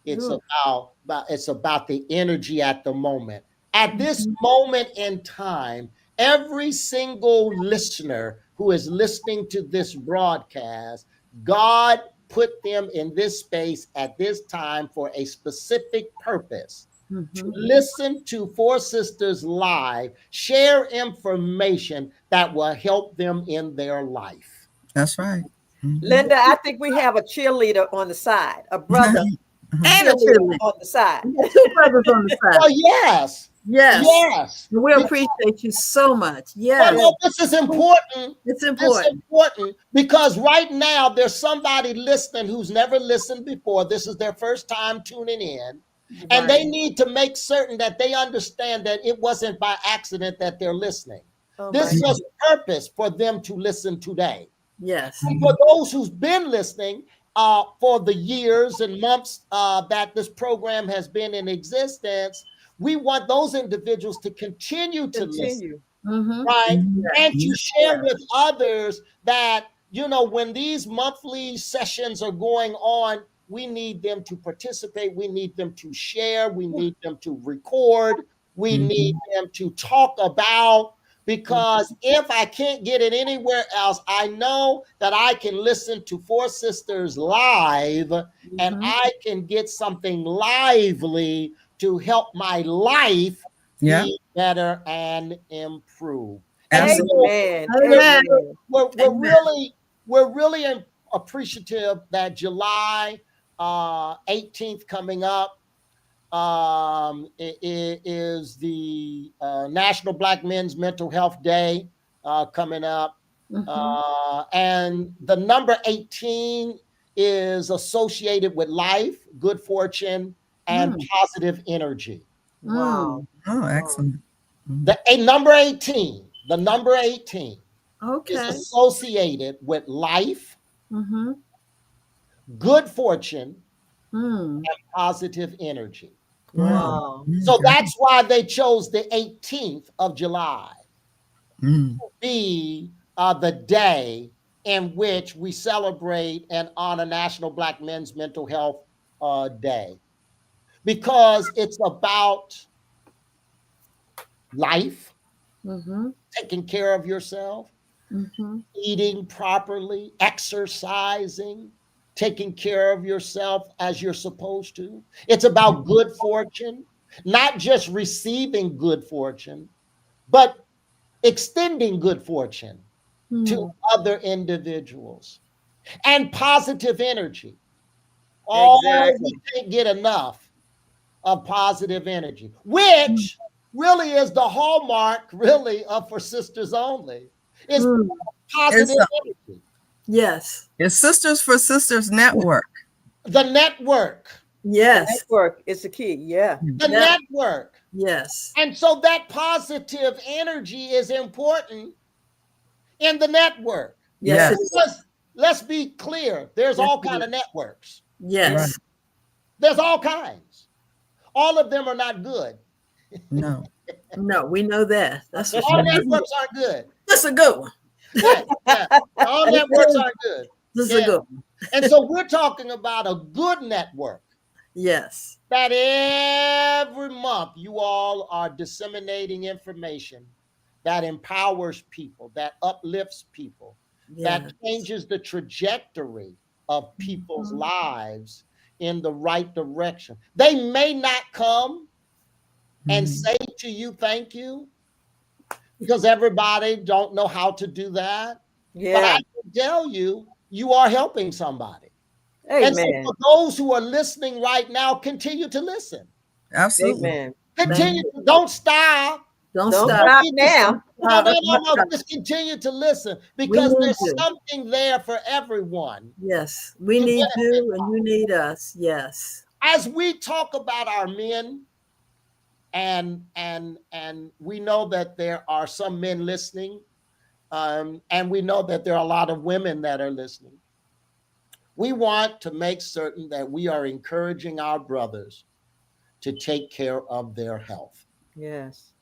It's about the energy at the moment. At this moment in time, every single listener who is listening to this broadcast, God put them in this space at this time for a specific purpose. To listen to 4Sisters Live, share information that will help them in their life. That's right. Linda, I think we have a cheerleader on the side, a brother And a cheerleader on the side. Two brothers on the side. Oh, yes. Yes. Yes. We appreciate you so much. Yes. Well, this is important. It's important. It's important because right now there's somebody listening who's never listened before. This is their first time tuning in. And they need to make certain that they understand that it wasn't by accident that they're listening. This was purpose for them to listen today. Yes. And for those who's been listening for the years and months that this program has been in existence, we want those individuals to continue to listen, right? And to share with others that, you know, when these monthly sessions are going on, we need them to participate. We need them to share. We need them to record. We need them to talk about, because if I can't get it anywhere else, I know that I can listen to 4Sisters Live and I can get something lively to help my life be better and improve. Amen. We're really appreciative that July 18th coming up is the National Black Men's Mental Health Day coming up. And the number 18 is associated with life, good fortune, and positive energy. Wow. Oh, excellent. The number 18 is associated with life, good fortune, and positive energy. Wow. So that's why they chose the 18th of July to be the day in which we celebrate and honor National Black Men's Mental Health Day, because it's about life, taking care of yourself, eating properly, exercising, taking care of yourself as you're supposed to. It's about good fortune, not just receiving good fortune, but extending good fortune to other individuals, and positive energy. Oh, we can't get enough of positive energy, which really is the hallmark, really, of For Sisters Only. It's positive energy. Yes. It's Sisters for Sisters Network. The network. Yes. Network is the key. Yeah. The network. Yes. And so that positive energy is important in the network. Yes. Because let's be clear, there's all kinds of networks. Yes. Right. There's all kinds. All of them are not good. No. No, we know that. That's for All sure. networks aren't good. That's a good one. Yeah, yeah. All networks aren't good. This is a good one. And so we're talking about a good network Yes. that every month you all are disseminating information that empowers people, that uplifts people, that changes the trajectory of people's lives in the right direction. They may not come and say to you, thank you, because everybody don't know how to do that. Yeah. But I can tell you, you are helping somebody. Amen. And so for those who are listening right now, continue to listen. Absolutely. Amen. Continue. Don't stop. Don't Don't stop. stop now. No. Just continue to listen, because there's something there for everyone. Yes. We need you and you need us. Yes. As we talk about our men, and we know that there are some men listening, and we know that there are a lot of women that are listening. We want to make certain that we are encouraging our brothers to take care of their health. Yes.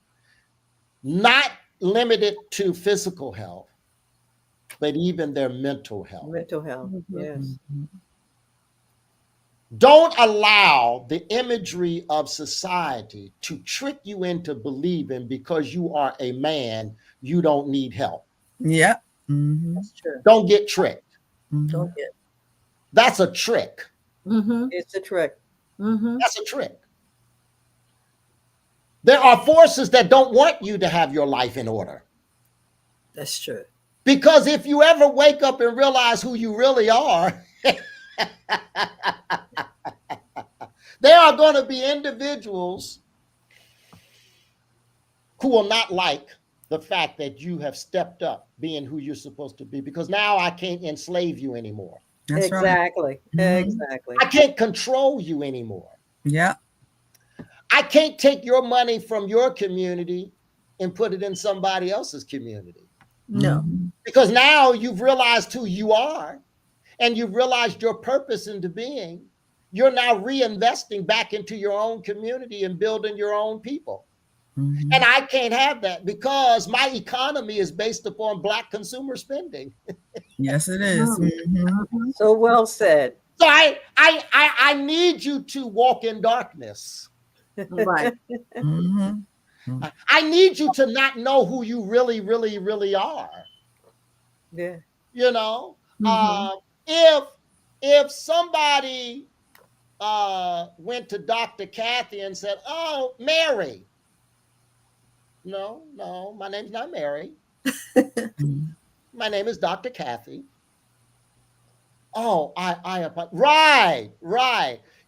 Not limited to physical health, but even their mental health. Mental health. Yes. Don't allow the imagery of society to trick you into believing because you are a man, you don't need help. Yeah. That's true. Don't get tricked. Don't get. That's a trick. It's a trick. That's a trick. There are forces that don't want you to have your life in order. That's true. Because if you ever wake up and realize who you really are, there are going to be individuals who will not like the fact that you have stepped up being who you're supposed to be, because now I can't enslave you anymore. That's Exactly. Right. Exactly. I can't control you anymore. Yeah. I can't take your money from your community and put it in somebody else's community. No. Because now you've realized who you are and you've realized your purpose into being. You're now reinvesting back into your own community and building your own people. And I can't have that because my economy is based upon Black consumer spending. Yes, it is. So well said. So I need you to walk in darkness. Right. I need you to not know who you really, really, really are. Yeah. You know, if somebody went to Dr. Kathy and said, "Oh, Mary," no, my name's not Mary. My name is Dr. Kathy. Oh, right.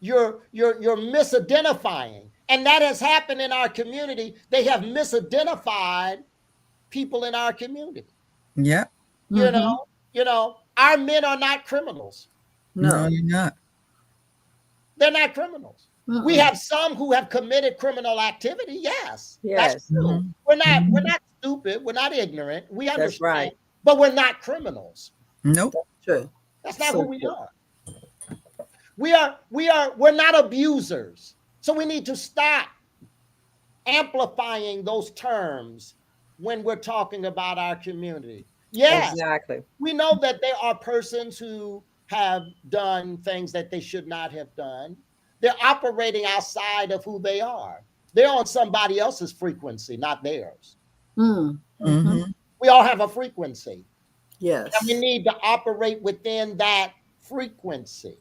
You're misidentifying. And that has happened in our community. They have misidentified people in our community. Yeah. You know, our men are not criminals. No, you're not. They're not criminals. We have some who have committed criminal activity. Yes. That's true. We're not stupid. We're not ignorant. We understand. That's right. But we're not criminals. Nope. True. That's not who we are. We're not abusers. So we need to stop amplifying those terms when we're talking about our community. Yes, Exactly. we know that there are persons who have done things that they should not have done. They're operating outside of who they are. They're on somebody else's frequency, not theirs. We all have a frequency. Yes. And we need to operate within that frequency.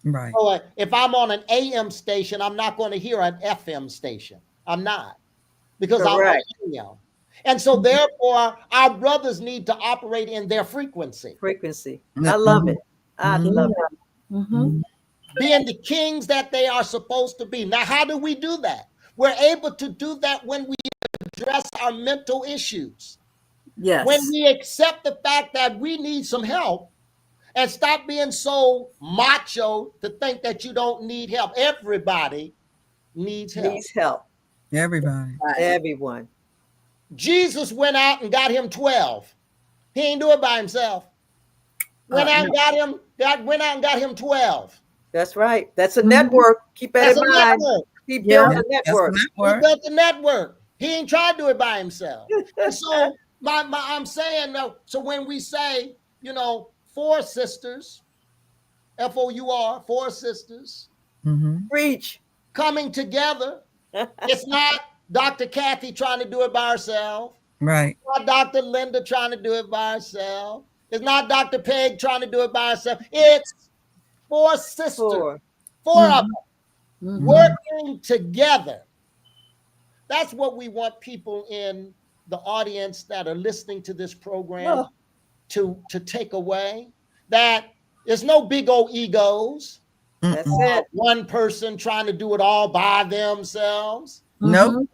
Right. So if I'm on an AM station, I'm not going to hear an FM station. I'm not, because I'm on AM. And so therefore, our brothers need to operate in their frequency. Frequency. I love it. I love it. being the kings that they are supposed to be. Now, how do we do that? We're able to do that when we address our mental issues. Yes. When we accept the fact that we need some help and stop being so macho to think that you don't need help. Everybody needs help. Needs help. Everybody. Everyone. Jesus went out and got him 12. He ain't do it by himself. Went out and got him 12. That's right. That's a network. Keep that in mind. He built a network. He built a network. He ain't tried to do it by himself. And so I'm saying, so when we say, 4 sisters, FOUR, 4 sisters, Preach. coming together. It's not Dr. Kathy trying to do it by herself. Right. It's not Dr. Linda trying to do it by herself. It's not Dr. Peg trying to do it by herself. It's 4 sisters, 4 of them working together. That's what we want people in the audience that are listening to this program to take away. That there's no big old egos. That's it. One person trying to do it all by themselves. Nope.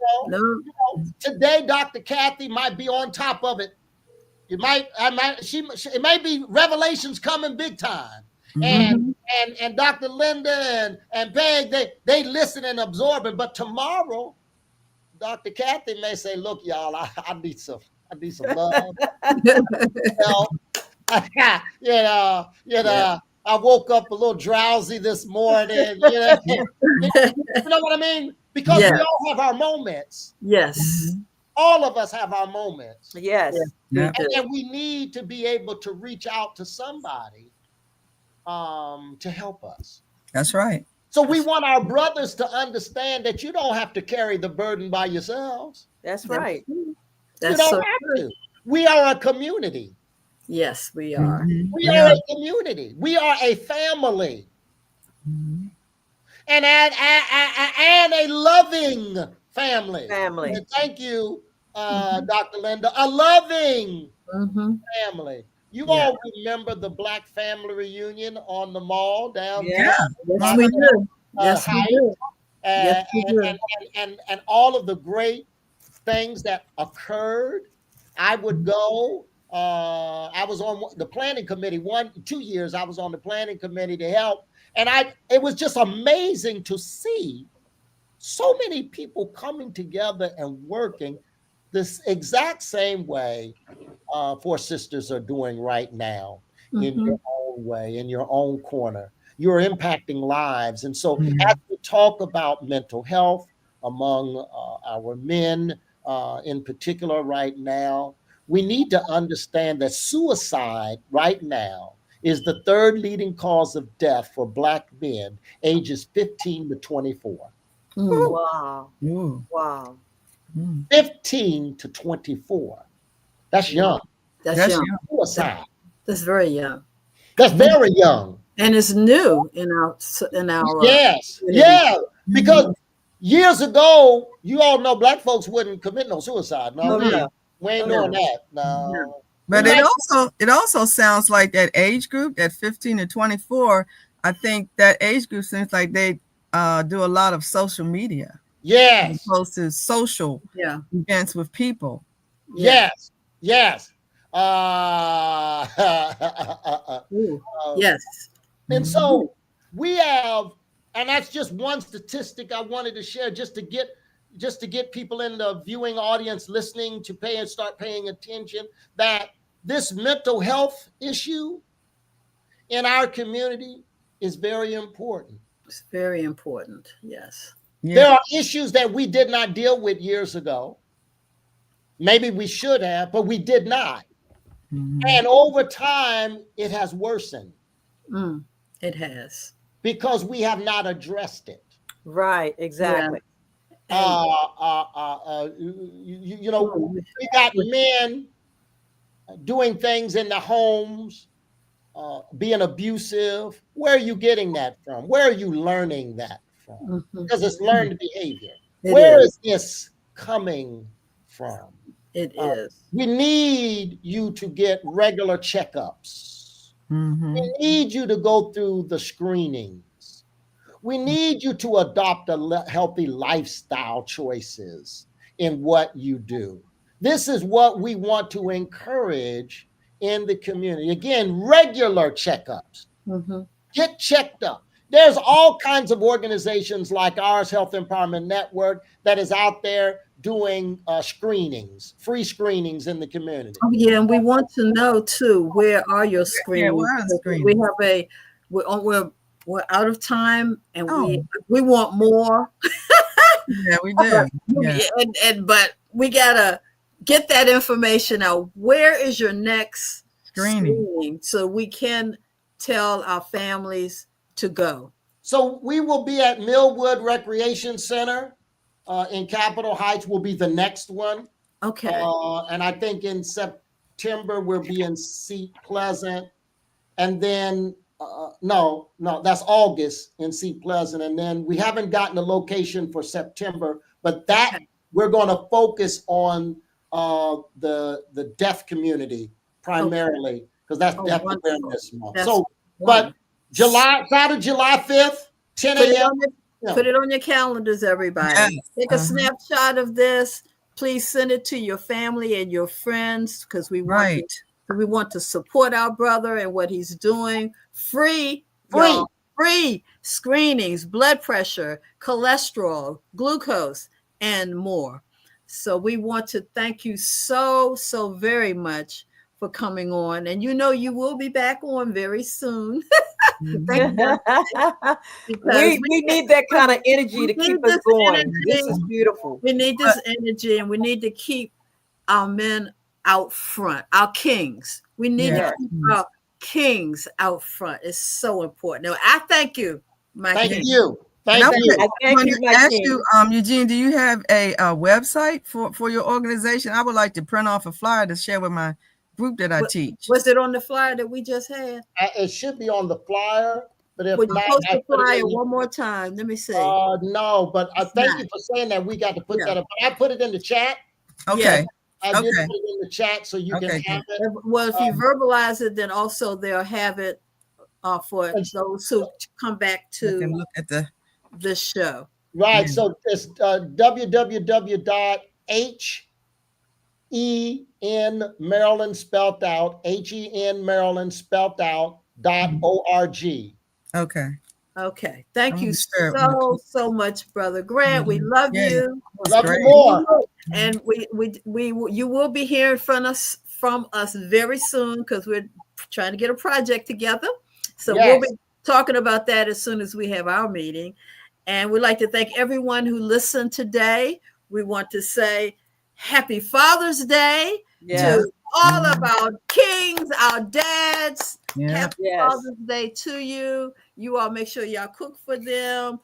Today, Dr. Kathy might be on top of it. It may be revelations coming big time. And Dr. Linda and Peg, they listen and absorb it. But tomorrow, Dr. Kathy may say, "Look, y'all, I need some love." I woke up a little drowsy this morning. You know what I mean? Because we all have our moments. Yes. All of us have our moments. Yes. And we need to be able to reach out to somebody to help us. That's right. So we want our brothers to understand that you don't have to carry the burden by yourselves. That's right. You don't have to. We are a community. Yes, we are. We are a community. We are a family. And a loving family. And thank you, Dr. Linda. A loving family. You all remember the Black Family Reunion on the mall down there? Yes, we do. Yes, we do. And all of the great things that occurred. I would go. I was on the planning committee 2 years. I was on the planning committee to help. And it was just amazing to see so many people coming together and working this exact same way 4 Sisters are doing right now in your own way, in your own corner. You're impacting lives. And so as we talk about mental health among our men in particular right now, we need to understand that suicide right now is the 3rd leading cause of death for Black men ages 15 to 24. Wow. Wow. 15 to 24. That's young. That's young. Suicide. That's very young. That's very young. And it's new in our yes. Yeah. Because years ago, you all know Black folks wouldn't commit no suicide. No. We ain't doing that. No. But it also sounds like that age group, that 15 to 24, I think that age group seems like they do a lot of social media. Yes. As opposed to social events with people. Yes. Yes. And so we have, and that's just one statistic I wanted to share just to get people in the viewing audience listening to start paying attention, that this mental health issue in our community is very important. It's very important. Yes. There are issues that we did not deal with years ago. Maybe we should have, but we did not. And over time, it has worsened. It has. Because we have not addressed it. Right, exactly. We got men doing things in the homes, being abusive. Where are you getting that from? Where are you learning that from? Because it's learned behavior. Where is this coming from? It is. We need you to get regular checkups. We need you to go through the screenings. We need you to adopt healthy lifestyle choices in what you do. This is what we want to encourage in the community. Again, regular checkups. Mm-hmm. Get checked up. There's all kinds of organizations like ours, Health Empowerment Network, that is out there doing screenings, free screenings in the community. Oh, yeah, and we want to know too, where are your screenings? where are the We have we're out of time, and we want more. Yeah, we do. Yeah. But we gotta get that information out. Where is your next screening so we can tell our families to go? So we will be at Millwood Recreation Center in Capitol Heights. Will be the next one. Okay. And I think in September we'll be in Seat Pleasant, and then no, that's August in Seat Pleasant, and then we haven't gotten a location for September, but that we're going to focus on the deaf community primarily, because that's Deaf Awareness Month. But Saturday, July 5th, 10 a.m. Put it on your calendars, everybody. Yes. Take a snapshot of this. Please send it to your family and your friends, because we want to support our brother and what he's doing. Free screenings, blood pressure, cholesterol, glucose, and more. So we want to thank you so very much for coming on. And you will be back on very soon. we need that kind of energy to keep us going. This is beautiful. We need this energy, and we need to keep our men out front, our kings. We need to keep our kings out front. It's so important. Now, I thank you, my king. Thank you. Thank you, Eugene, do you have a website for your organization? I would like to print off a flyer to share with my group that I teach. Was it on the flyer that we just had? It should be on the flyer, but if Would not, you post the flyer one more time? Let me see. No, but thank you for saying that. We got to put that up. I put it in the chat. Okay. I did put it in the chat so you can have it. Well, if you verbalize it, then also they'll have it for those who come back to look at the show. Right. So it's www.HEN Maryland spelled out, HEN Maryland spelled out .org. Okay. Thank you so much, Brother Grant. We love you. Love you more. And you will be hearing from us very soon, because we're trying to get a project together. So we'll be talking about that as soon as we have our meeting. And we'd like to thank everyone who listened today. We want to say Happy Father's Day to all of our kings, our dads. Happy Father's Day to you. You all make sure y'all cook for them.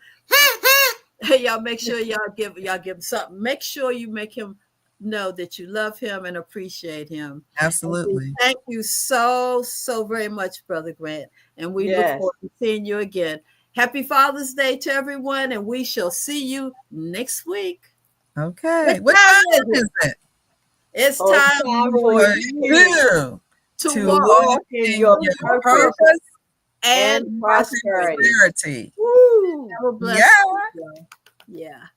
Y'all make sure y'all give him something. Make sure you make him know that you love him and appreciate him. Absolutely. Thank you so very much, Brother Grant. And we look forward to seeing you again. Happy Father's Day to everyone, and we shall see you next week. Okay. What time is it? It's time for you to walk in your purpose and prosperity. Woo. Have a blessed day. Yeah.